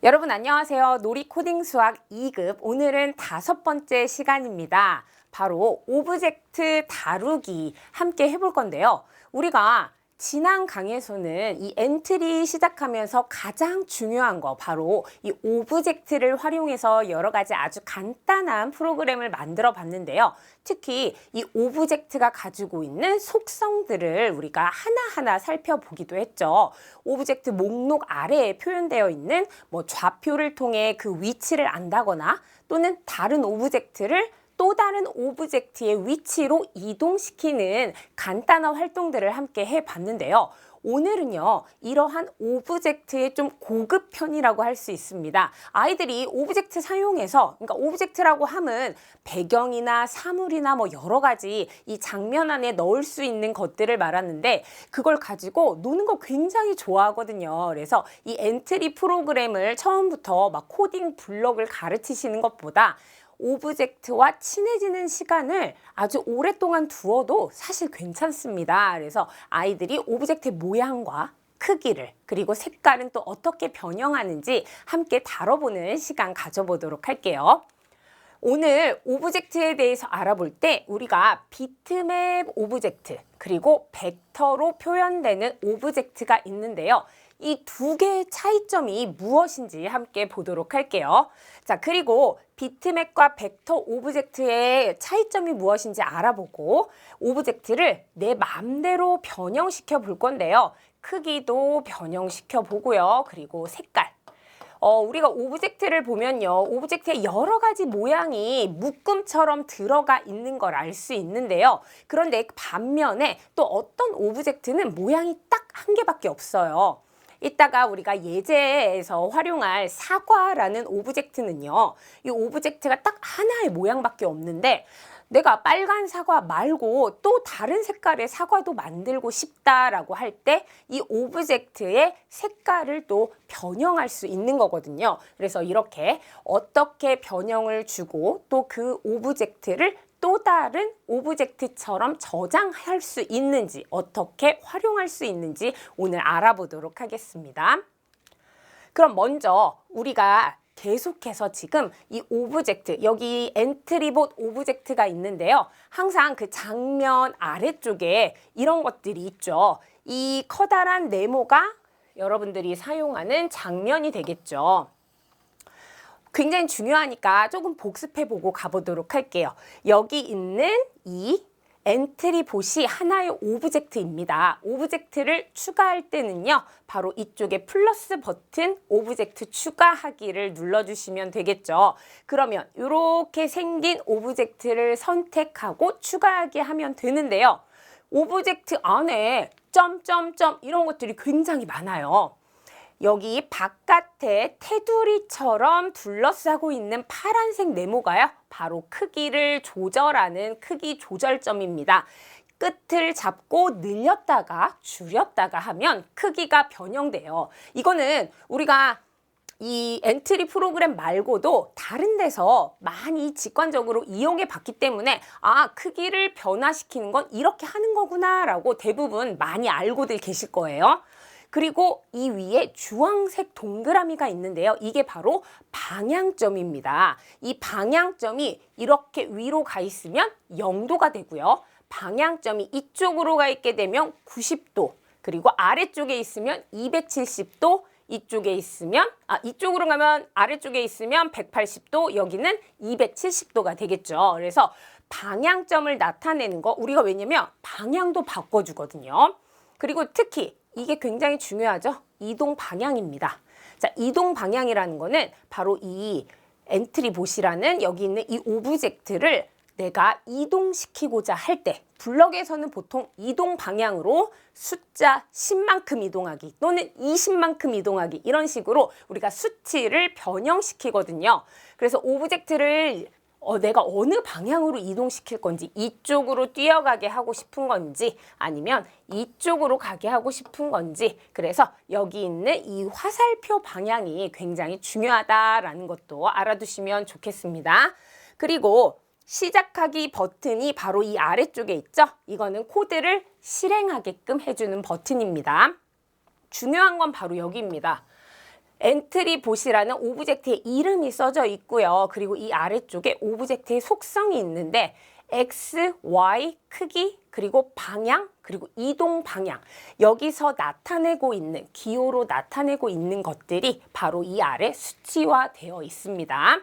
여러분 안녕하세요. 놀이 코딩 수학 2급 오늘은 5번째 시간입니다. 바로 오브젝트 다루기 함께 해볼 건데요. 우리가 지난 강의에서는 이 엔트리 시작하면서 가장 중요한 거 바로 이 오브젝트를 활용해서 여러 가지 아주 간단한 프로그램을 만들어 봤는데요. 특히 이 오브젝트가 가지고 있는 속성들을 우리가 하나하나 살펴보기도 했죠. 오브젝트 목록 아래에 표현되어 있는 좌표를 통해 그 위치를 안다거나 또는 다른 오브젝트를 또 다른 오브젝트의 위치로 이동시키는 간단한 활동들을 함께 해봤는데요. 오늘은요, 이러한 오브젝트의 좀 고급 편이라고 할 수 있습니다. 아이들이 오브젝트 사용해서, 그러니까 오브젝트라고 함은 배경이나 사물이나 여러 가지 이 장면 안에 넣을 수 있는 것들을 말하는데 그걸 가지고 노는 거 굉장히 좋아하거든요. 그래서 이 엔트리 프로그램을 처음부터 코딩 블록을 가르치시는 것보다 오브젝트와 친해지는 시간을 아주 오랫동안 두어도 사실 괜찮습니다. 그래서 아이들이 오브젝트의 모양과 크기를 그리고 색깔은 또 어떻게 변형하는지 함께 다뤄보는 시간 가져보도록 할게요. 오늘 오브젝트에 대해서 알아볼 때 우리가 비트맵 오브젝트 그리고 벡터로 표현되는 오브젝트가 있는데요. 이 두 개의 차이점이 무엇인지 함께 보도록 할게요. 자, 그리고 비트맵과 벡터 오브젝트의 차이점이 무엇인지 알아보고 오브젝트를 내 마음대로 변형시켜 볼 건데요. 크기도 변형시켜 보고요. 그리고 색깔. 우리가 오브젝트를 보면요. 오브젝트에 여러 가지 모양이 묶음처럼 들어가 있는 걸 알 수 있는데요. 그런데 반면에 또 어떤 오브젝트는 모양이 딱 한 개밖에 없어요. 이따가 우리가 예제에서 활용할 사과라는 오브젝트는요. 이 오브젝트가 딱 하나의 모양밖에 없는데 내가 빨간 사과 말고 또 다른 색깔의 사과도 만들고 싶다라고 할 때 이 오브젝트의 색깔을 또 변형할 수 있는 거거든요. 그래서 이렇게 어떻게 변형을 주고 또 그 오브젝트를 또 다른 오브젝트처럼 저장할 수 있는지 어떻게 활용할 수 있는지 오늘 알아보도록 하겠습니다. 그럼 먼저 우리가 계속해서 지금 이 오브젝트, 여기 엔트리봇 오브젝트가 있는데요. 항상 그 장면 아래쪽에 이런 것들이 있죠. 이 커다란 네모가 여러분들이 사용하는 장면이 되겠죠. 굉장히 중요하니까 조금 복습해보고 가보도록 할게요. 여기 있는 이 엔트리봇이 하나의 오브젝트입니다. 오브젝트를 추가할 때는요. 바로 이쪽에 플러스 버튼 오브젝트 추가하기를 눌러주시면 되겠죠. 그러면 이렇게 생긴 오브젝트를 선택하고 추가하기 하면 되는데요. 오브젝트 안에 점점점 이런 것들이 굉장히 많아요. 여기 바깥에 테두리처럼 둘러싸고 있는 파란색 네모가요. 바로 크기를 조절하는 크기 조절점입니다. 끝을 잡고 늘렸다가 줄였다가 하면 크기가 변형돼요. 이거는 우리가 이 엔트리 프로그램 말고도 다른 데서 많이 직관적으로 이용해 봤기 때문에 크기를 변화시키는 건 이렇게 하는 거구나 라고 대부분 많이 알고들 계실 거예요. 그리고 이 위에 주황색 동그라미가 있는데요. 이게 바로 방향점입니다. 이 방향점이 이렇게 위로 가 있으면 0도가 되고요. 방향점이 이쪽으로 가 있게 되면 90도, 그리고 아래쪽에 있으면 270도, 이쪽에 있으면 이쪽으로 가면 아래쪽에 있으면 180도, 여기는 270도가 되겠죠. 그래서 방향점을 나타내는 거 우리가 왜냐면 방향도 바꿔주거든요. 그리고 특히 이게 굉장히 중요하죠. 이동 방향입니다. 자, 이동 방향이라는 거는 바로 이 엔트리봇이라는 여기 있는 이 오브젝트를 내가 이동시키고자 할 때 블럭에서는 보통 이동 방향으로 숫자 10만큼 이동하기 또는 20만큼 이동하기 이런 식으로 우리가 수치를 변형시키거든요. 그래서 오브젝트를 내가 어느 방향으로 이동시킬 건지 이쪽으로 뛰어가게 하고 싶은 건지 아니면 이쪽으로 가게 하고 싶은 건지 그래서 여기 있는 이 화살표 방향이 굉장히 중요하다라는 것도 알아두시면 좋겠습니다. 그리고 시작하기 버튼이 바로 이 아래쪽에 있죠. 이거는 코드를 실행하게끔 해주는 버튼입니다. 중요한 건 바로 여기입니다. 엔트리 봇이라는 오브젝트의 이름이 써져 있고요. 그리고 이 아래쪽에 오브젝트의 속성이 있는데 X, Y, 크기, 그리고 방향, 그리고 이동 방향. 여기서 나타내고 있는, 기호로 나타내고 있는 것들이 바로 이 아래 수치화되어 있습니다.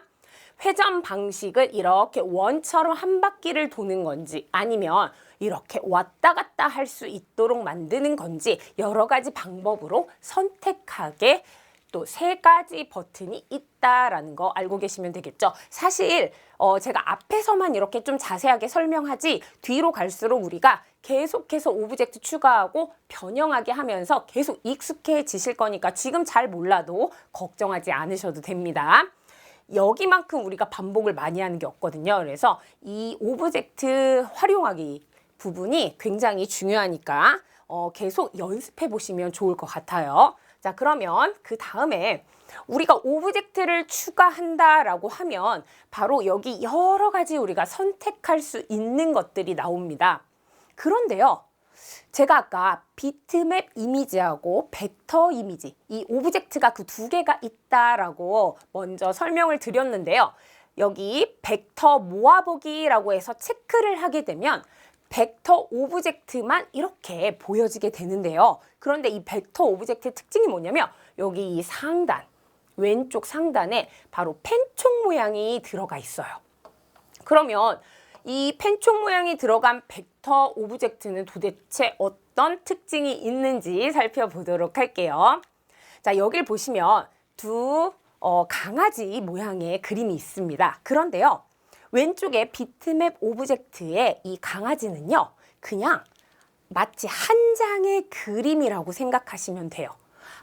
회전 방식을 이렇게 원처럼 한 바퀴를 도는 건지 아니면 이렇게 왔다 갔다 할 수 있도록 만드는 건지 여러 가지 방법으로 선택하게 또 3가지 버튼이 있다라는 거 알고 계시면 되겠죠. 사실 제가 앞에서만 이렇게 좀 자세하게 설명하지 뒤로 갈수록 우리가 계속해서 오브젝트 추가하고 변형하게 하면서 계속 익숙해지실 거니까 지금 잘 몰라도 걱정하지 않으셔도 됩니다. 여기만큼 우리가 반복을 많이 하는 게 없거든요. 그래서 이 오브젝트 활용하기 부분이 굉장히 중요하니까 계속 연습해 보시면 좋을 것 같아요. 자, 그러면 그 다음에 우리가 오브젝트를 추가한다라고 하면 바로 여기 여러 가지 우리가 선택할 수 있는 것들이 나옵니다. 그런데요, 제가 아까 비트맵 이미지하고 벡터 이미지, 이 오브젝트가 그 2개가 있다라고 먼저 설명을 드렸는데요. 여기 벡터 모아보기라고 해서 체크를 하게 되면 벡터 오브젝트만 이렇게 보여지게 되는데요. 그런데 이 벡터 오브젝트의 특징이 뭐냐면 여기 이 상단, 왼쪽 상단에 바로 펜총 모양이 들어가 있어요. 그러면 이 펜총 모양이 들어간 벡터 오브젝트는 도대체 어떤 특징이 있는지 살펴보도록 할게요. 자, 여길 보시면 두 강아지 모양의 그림이 있습니다. 그런데요, 왼쪽에 비트맵 오브젝트의 이 강아지는요, 그냥 마치 한 장의 그림이라고 생각하시면 돼요.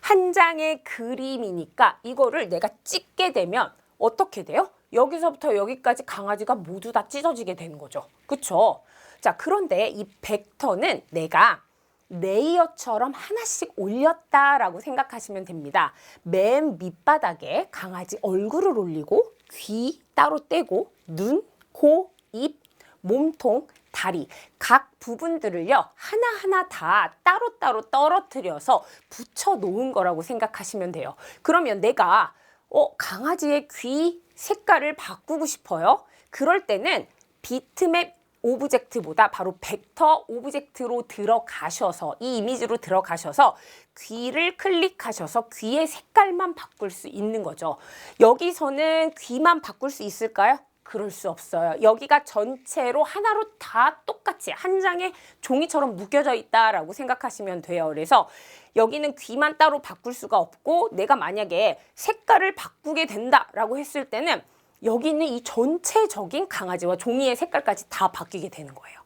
한 장의 그림이니까 이거를 내가 찍게 되면 어떻게 돼요? 여기서부터 여기까지 강아지가 모두 다 찢어지게 되는 거죠. 그쵸? 자, 그런데 이 벡터는 내가 레이어처럼 하나씩 올렸다라고 생각하시면 됩니다. 맨 밑바닥에 강아지 얼굴을 올리고 귀 따로 떼고 눈, 코, 입, 몸통, 다리 각 부분들을요 하나하나 다 따로따로 떨어뜨려서 붙여 놓은 거라고 생각하시면 돼요. 그러면 내가 강아지의 귀 색깔을 바꾸고 싶어요. 그럴 때는 비트맵 오브젝트보다 바로 벡터 오브젝트로 들어가셔서 이 이미지로 들어가셔서 귀를 클릭하셔서 귀의 색깔만 바꿀 수 있는 거죠. 여기서는 귀만 바꿀 수 있을까요? 그럴 수 없어요. 여기가 전체로 하나로 다 똑같이 한 장의 종이처럼 묶여져 있다라고 생각하시면 돼요. 그래서 여기는 귀만 따로 바꿀 수가 없고 내가 만약에 색깔을 바꾸게 된다라고 했을 때는 여기 있는 이 전체적인 강아지와 종이의 색깔까지 다 바뀌게 되는 거예요.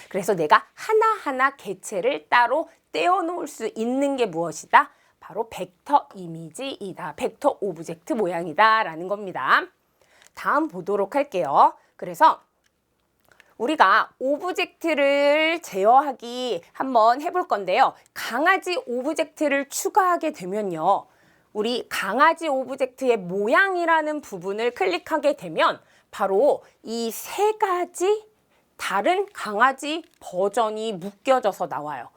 그래서 내가 하나하나 개체를 따로 떼어놓을 수 있는 게 무엇이다? 바로 벡터 이미지이다. 벡터 오브젝트 모양이다 라는 겁니다. 다음 보도록 할게요. 그래서 우리가 오브젝트를 제어하기 한번 해볼 건데요. 강아지 오브젝트를 추가하게 되면요. 우리 강아지 오브젝트의 모양이라는 부분을 클릭하게 되면 바로 이 3가지 다른 강아지 버전이 묶여져서 나와요.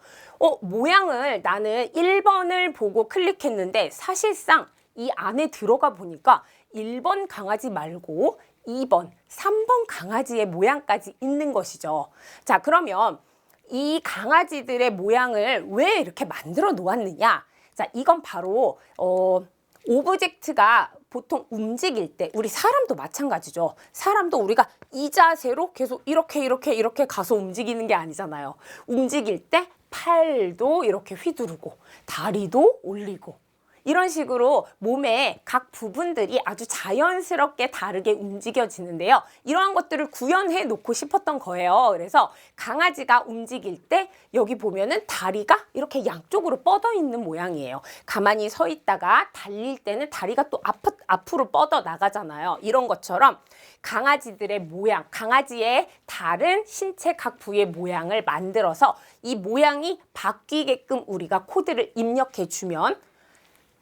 모양을 나는 1번을 보고 클릭했는데 사실상 이 안에 들어가 보니까 1번 강아지 말고 2번, 3번 강아지의 모양까지 있는 것이죠. 자, 그러면 이 강아지들의 모양을 왜 이렇게 만들어 놓았느냐? 자, 이건 바로 오브젝트가 보통 움직일 때 우리 사람도 마찬가지죠. 사람도 우리가 이 자세로 계속 이렇게 가서 움직이는 게 아니잖아요. 움직일 때 팔도 이렇게 휘두르고 다리도 올리고 이런 식으로 몸의 각 부분들이 아주 자연스럽게 다르게 움직여지는데요. 이러한 것들을 구현해 놓고 싶었던 거예요. 그래서 강아지가 움직일 때 여기 보면은 다리가 이렇게 양쪽으로 뻗어 있는 모양이에요. 가만히 서 있다가 달릴 때는 다리가 또 앞으로 뻗어 나가잖아요. 이런 것처럼 강아지들의 모양, 강아지의 다른 신체 각 부위의 모양을 만들어서 이 모양이 바뀌게끔 우리가 코드를 입력해 주면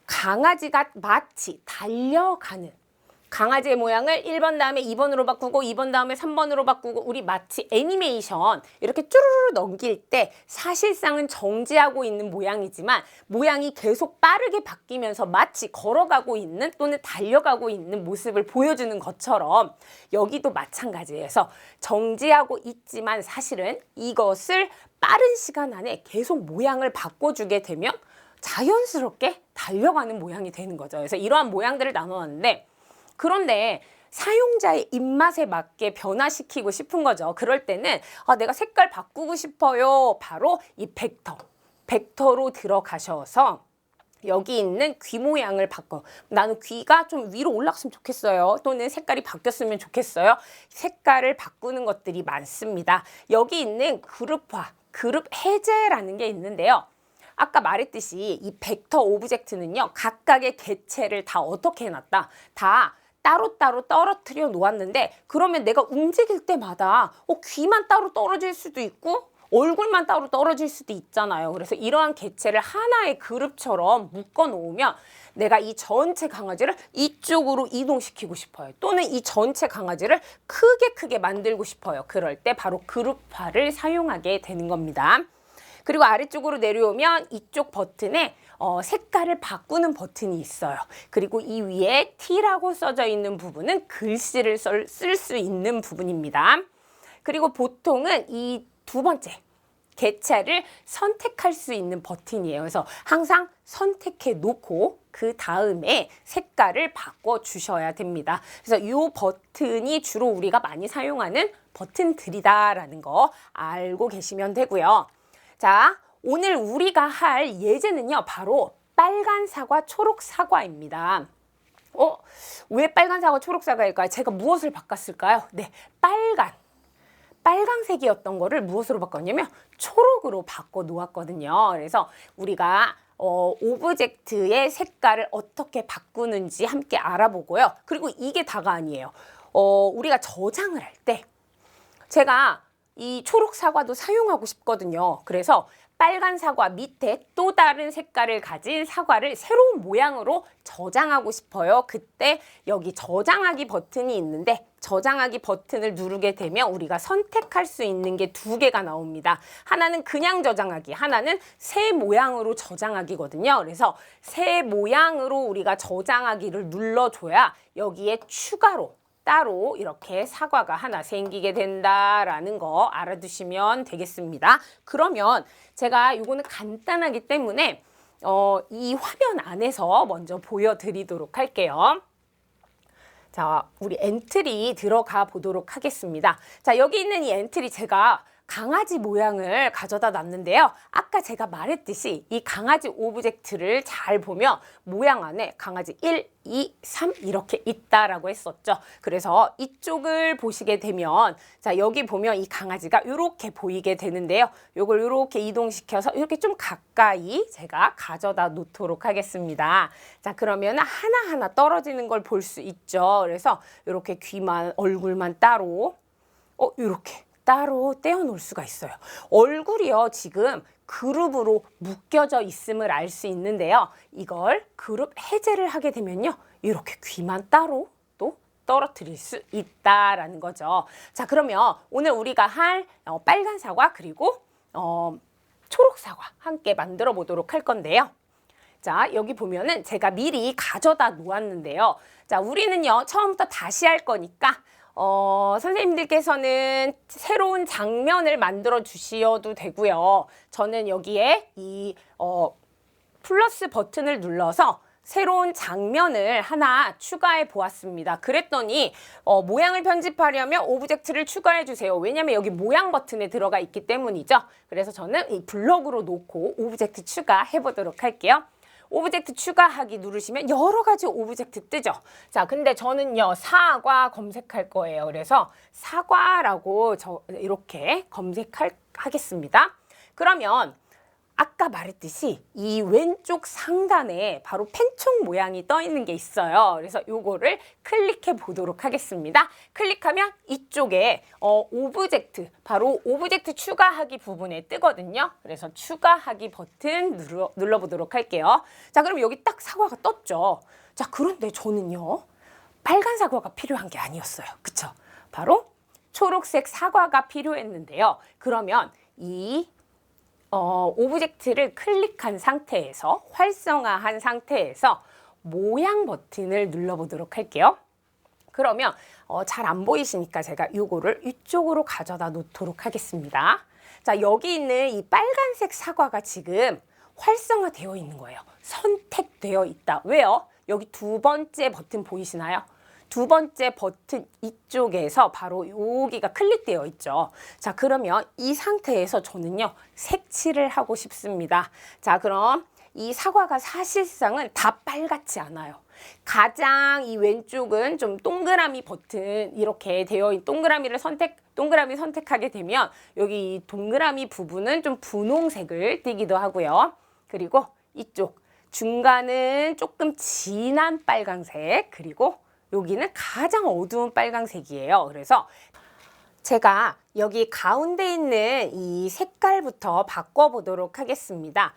강아지가 마치 달려가는 강아지의 모양을 1번 다음에 2번으로 바꾸고 2번 다음에 3번으로 바꾸고 우리 마치 애니메이션 이렇게 쭈루루루 넘길 때 사실상은 정지하고 있는 모양이지만 모양이 계속 빠르게 바뀌면서 마치 걸어가고 있는 또는 달려가고 있는 모습을 보여주는 것처럼 여기도 마찬가지에서 정지하고 있지만 사실은 이것을 빠른 시간 안에 계속 모양을 바꿔주게 되면 자연스럽게 달려가는 모양이 되는 거죠. 그래서 이러한 모양들을 나눠놨는데 그런데 사용자의 입맛에 맞게 변화시키고 싶은 거죠. 그럴 때는 내가 색깔 바꾸고 싶어요. 바로 이 벡터로 들어가셔서 여기 있는 귀 모양을 바꿔. 나는 귀가 좀 위로 올라갔으면 좋겠어요. 또는 색깔이 바뀌었으면 좋겠어요. 색깔을 바꾸는 것들이 많습니다. 여기 있는 그룹화, 그룹 해제라는 게 있는데요. 아까 말했듯이 이 벡터 오브젝트는요. 각각의 개체를 다 어떻게 해놨다. 다 따로따로 떨어뜨려 놓았는데 그러면 내가 움직일 때마다 귀만 따로 떨어질 수도 있고 얼굴만 따로 떨어질 수도 있잖아요. 그래서 이러한 개체를 하나의 그룹처럼 묶어 놓으면 내가 이 전체 강아지를 이쪽으로 이동시키고 싶어요. 또는 이 전체 강아지를 크게 만들고 싶어요. 그럴 때 바로 그룹화를 사용하게 되는 겁니다. 그리고 아래쪽으로 내려오면 이쪽 버튼에 색깔을 바꾸는 버튼이 있어요. 그리고 이 위에 T라고 써져 있는 부분은 글씨를 쓸 수 있는 부분입니다. 그리고 보통은 이 두 번째 개체를 선택할 수 있는 버튼이에요. 그래서 항상 선택해 놓고 그 다음에 색깔을 바꿔 주셔야 됩니다. 그래서 이 버튼이 주로 우리가 많이 사용하는 버튼들이다라는 거 알고 계시면 되고요. 자, 오늘 우리가 할 예제는요, 바로 빨간 사과, 초록 사과입니다. 왜 빨간 사과, 초록 사과일까요? 제가 무엇을 바꿨을까요? 네, 빨강색이었던 거를 무엇으로 바꿨냐면 초록으로 바꿔 놓았거든요. 그래서 우리가 오브젝트의 색깔을 어떻게 바꾸는지 함께 알아보고요. 그리고 이게 다가 아니에요. 우리가 저장을 할 때 제가 이 초록 사과도 사용하고 싶거든요. 그래서 빨간 사과 밑에 또 다른 색깔을 가진 사과를 새로운 모양으로 저장하고 싶어요. 그때 여기 저장하기 버튼이 있는데 저장하기 버튼을 누르게 되면 우리가 선택할 수 있는 게 두 개가 나옵니다. 하나는 그냥 저장하기, 하나는 새 모양으로 저장하기거든요. 그래서 새 모양으로 우리가 저장하기를 눌러줘야 여기에 추가로 따로 이렇게 사과가 하나 생기게 된다라는 거 알아두시면 되겠습니다. 그러면 제가 이거는 간단하기 때문에 이 화면 안에서 먼저 보여드리도록 할게요. 자, 우리 엔트리 들어가 보도록 하겠습니다. 자, 여기 있는 이 엔트리 제가 강아지 모양을 가져다 놨는데요. 아까 제가 말했듯이 이 강아지 오브젝트를 잘 보면 모양 안에 강아지 1, 2, 3 이렇게 있다라고 했었죠. 그래서 이쪽을 보시게 되면 자, 여기 보면 이 강아지가 이렇게 보이게 되는데요. 이걸 이렇게 이동시켜서 이렇게 좀 가까이 제가 가져다 놓도록 하겠습니다. 자, 그러면 하나하나 떨어지는 걸 볼 수 있죠. 그래서 이렇게 귀만, 얼굴만 따로 이렇게 따로 떼어놓을 수가 있어요. 얼굴이요, 지금 그룹으로 묶여져 있음을 알 수 있는데요. 이걸 그룹 해제를 하게 되면요. 이렇게 귀만 따로 또 떨어뜨릴 수 있다라는 거죠. 자, 그러면 오늘 우리가 할 빨간 사과 그리고 초록 사과 함께 만들어 보도록 할 건데요. 자, 여기 보면은 제가 미리 가져다 놓았는데요. 자, 우리는요, 처음부터 다시 할 거니까 선생님들께서는 새로운 장면을 만들어 주셔도 되고요. 저는 여기에 이 플러스 버튼을 눌러서 새로운 장면을 하나 추가해 보았습니다. 그랬더니 모양을 편집하려면 오브젝트를 추가해 주세요. 왜냐면 여기 모양 버튼에 들어가 있기 때문이죠. 그래서 저는 이 블럭으로 놓고 오브젝트 추가해 보도록 할게요. 오브젝트 추가하기 누르시면 여러 가지 오브젝트 뜨죠. 자, 근데 저는요, 사과 검색할 거예요. 그래서 사과라고 이렇게 검색하겠습니다. 그러면 아까 말했듯이 이 왼쪽 상단에 바로 펜총 모양이 떠 있는 게 있어요. 그래서 요거를 클릭해 보도록 하겠습니다. 클릭하면 이쪽에 오브젝트, 바로 오브젝트 추가하기 부분에 뜨거든요. 그래서 추가하기 버튼 눌러보도록 할게요. 자, 그럼 여기 딱 사과가 떴죠. 자, 그런데 저는요, 빨간 사과가 필요한 게 아니었어요. 그쵸? 바로 초록색 사과가 필요했는데요. 그러면 이 오브젝트를 클릭한 상태에서 활성화한 상태에서 모양 버튼을 눌러보도록 할게요. 그러면 잘 안 보이시니까 제가 이거를 이쪽으로 가져다 놓도록 하겠습니다. 자, 여기 있는 이 빨간색 사과가 지금 활성화되어 있는 거예요. 선택되어 있다. 왜요? 여기 두 번째 버튼 보이시나요? 두 번째 버튼 이쪽에서 바로 여기가 클릭되어 있죠. 자, 그러면 이 상태에서 저는요, 색칠을 하고 싶습니다. 자, 그럼 이 사과가 사실상은 다 빨갛지 않아요. 가장 이 왼쪽은 좀 동그라미 버튼 이렇게 되어 있는 동그라미 선택하게 되면 여기 이 동그라미 부분은 좀 분홍색을 띠기도 하고요. 그리고 이쪽 중간은 조금 진한 빨강색, 그리고 여기는 가장 어두운 빨강색이에요. 그래서 제가 여기 가운데 있는 이 색깔부터 바꿔보도록 하겠습니다.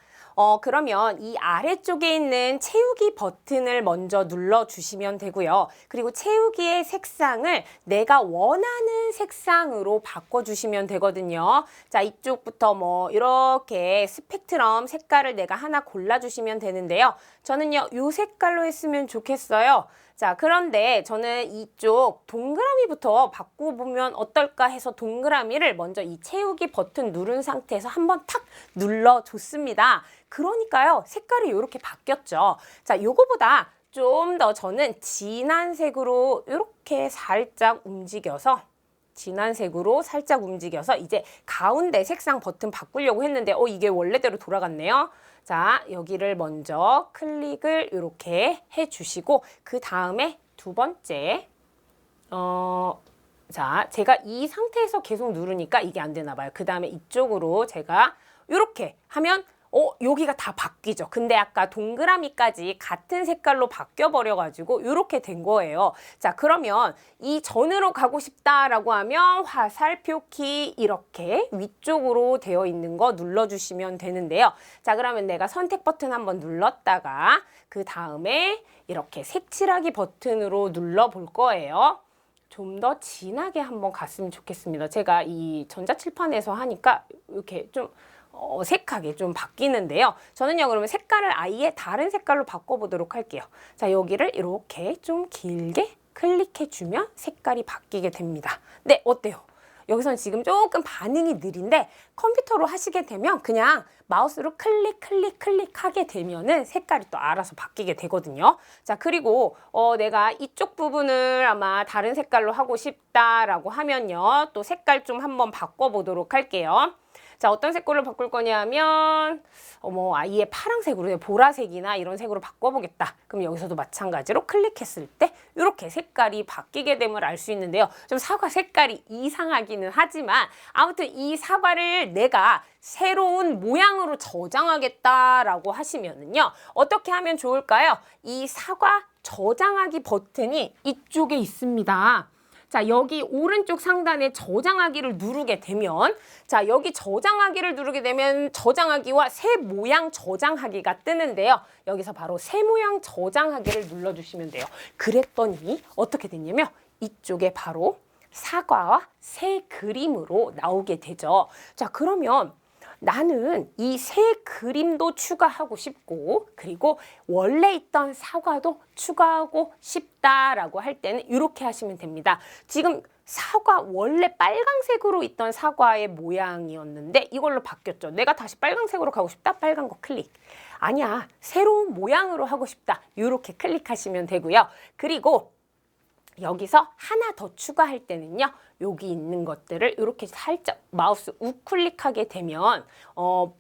그러면 이 아래쪽에 있는 채우기 버튼을 먼저 눌러주시면 되고요. 그리고 채우기의 색상을 내가 원하는 색상으로 바꿔주시면 되거든요. 자, 이쪽부터 뭐 이렇게 스펙트럼 색깔을 내가 하나 골라주시면 되는데요. 저는요, 이 색깔로 했으면 좋겠어요. 자, 그런데 저는 이쪽 동그라미부터 바꿔보면 어떨까 해서 동그라미를 먼저 이 채우기 버튼 누른 상태에서 한번 탁 눌러줬습니다. 그러니까요, 색깔이 이렇게 바뀌었죠. 자, 요거보다 좀 더 저는 진한 색으로 이렇게 살짝 움직여서 이제 가운데 색상 버튼 바꾸려고 했는데 이게 원래대로 돌아갔네요. 자, 여기를 먼저 클릭을 이렇게 해주시고 그 다음에 두 번째 자, 제가 이 상태에서 계속 누르니까 이게 안 되나 봐요. 그 다음에 이쪽으로 제가 이렇게 하면 여기가 다 바뀌죠. 근데 아까 동그라미까지 같은 색깔로 바뀌어 버려가지고 이렇게 된 거예요. 자, 그러면 이 전으로 가고 싶다라고 하면 화살표 키 이렇게 위쪽으로 되어 있는 거 눌러주시면 되는데요. 자, 그러면 내가 선택 버튼 한번 눌렀다가 그 다음에 이렇게 색칠하기 버튼으로 눌러볼 거예요. 좀 더 진하게 한번 갔으면 좋겠습니다. 제가 이 전자칠판에서 하니까 이렇게 좀 어색하게 좀 바뀌는데요. 저는요, 그러면 색깔을 아예 다른 색깔로 바꿔보도록 할게요. 자, 여기를 이렇게 좀 길게 클릭해주면 색깔이 바뀌게 됩니다. 네, 어때요? 여기서는 지금 조금 반응이 느린데 컴퓨터로 하시게 되면 그냥 마우스로 클릭하게 되면은 색깔이 또 알아서 바뀌게 되거든요. 자, 그리고 내가 이쪽 부분을 아마 다른 색깔로 하고 싶다라고 하면요, 또 색깔 좀 한번 바꿔보도록 할게요. 자, 어떤 색깔로 바꿀 거냐면 아예 파란색으로, 보라색이나 이런 색으로 바꿔보겠다. 그럼 여기서도 마찬가지로 클릭했을 때 이렇게 색깔이 바뀌게 됨을 알 수 있는데요. 좀 사과 색깔이 이상하기는 하지만 아무튼 이 사과를 내가 새로운 모양으로 저장하겠다라고 하시면은요, 어떻게 하면 좋을까요? 이 사과 저장하기 버튼이 이쪽에 있습니다. 자, 여기 오른쪽 상단에 저장하기를 누르게 되면, 자, 여기 저장하기를 누르게 되면 저장하기와 새 모양 저장하기가 뜨는데요. 여기서 바로 새 모양 저장하기를 눌러주시면 돼요. 그랬더니 어떻게 됐냐면 이쪽에 바로 사과와 새 그림으로 나오게 되죠. 자, 그러면 나는 이 새 그림도 추가하고 싶고, 그리고 원래 있던 사과도 추가하고 싶다라고 할 때는 이렇게 하시면 됩니다. 지금 사과 원래 빨강색으로 있던 사과의 모양이었는데 이걸로 바뀌었죠. 내가 다시 빨강색으로 가고 싶다? 빨간 거 클릭. 아니야, 새로운 모양으로 하고 싶다. 이렇게 클릭하시면 되고요. 그리고 여기서 하나 더 추가할 때는요, 여기 있는 것들을 이렇게 살짝 마우스 우클릭하게 되면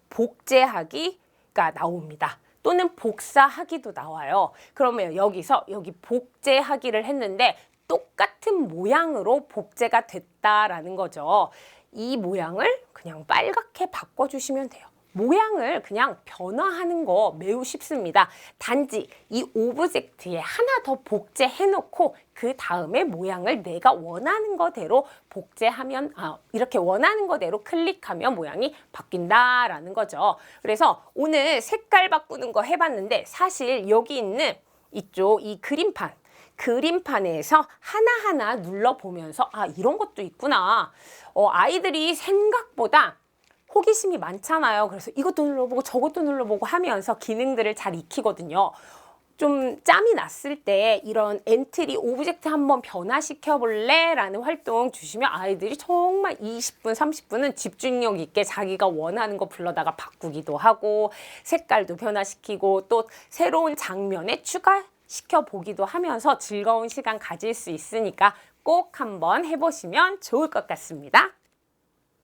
복제하기가 나옵니다. 또는 복사하기도 나와요. 그러면 여기서 여기 복제하기를 했는데 똑같은 모양으로 복제가 됐다라는 거죠. 이 모양을 그냥 빨갛게 바꿔주시면 돼요. 모양을 그냥 변화하는 거 매우 쉽습니다. 단지 이 오브젝트에 하나 더 복제해 놓고 그 다음에 모양을 내가 원하는 거대로 복제하면, 이렇게 원하는 거대로 클릭하면 모양이 바뀐다라는 거죠. 그래서 오늘 색깔 바꾸는 거 해봤는데 사실 여기 있는 이쪽 이 그림판, 그림판에서 하나하나 눌러보면서 아, 이런 것도 있구나. 아이들이 생각보다 호기심이 많잖아요. 그래서 이것도 눌러보고 저것도 눌러보고 하면서 기능들을 잘 익히거든요. 좀 짬이 났을 때 이런 엔트리 오브젝트 한번 변화시켜 볼래? 라는 활동 주시면 아이들이 정말 20분, 30분은 집중력 있게 자기가 원하는 거 불러다가 바꾸기도 하고 색깔도 변화시키고 또 새로운 장면에 추가시켜 보기도 하면서 즐거운 시간 가질 수 있으니까 꼭 한번 해보시면 좋을 것 같습니다.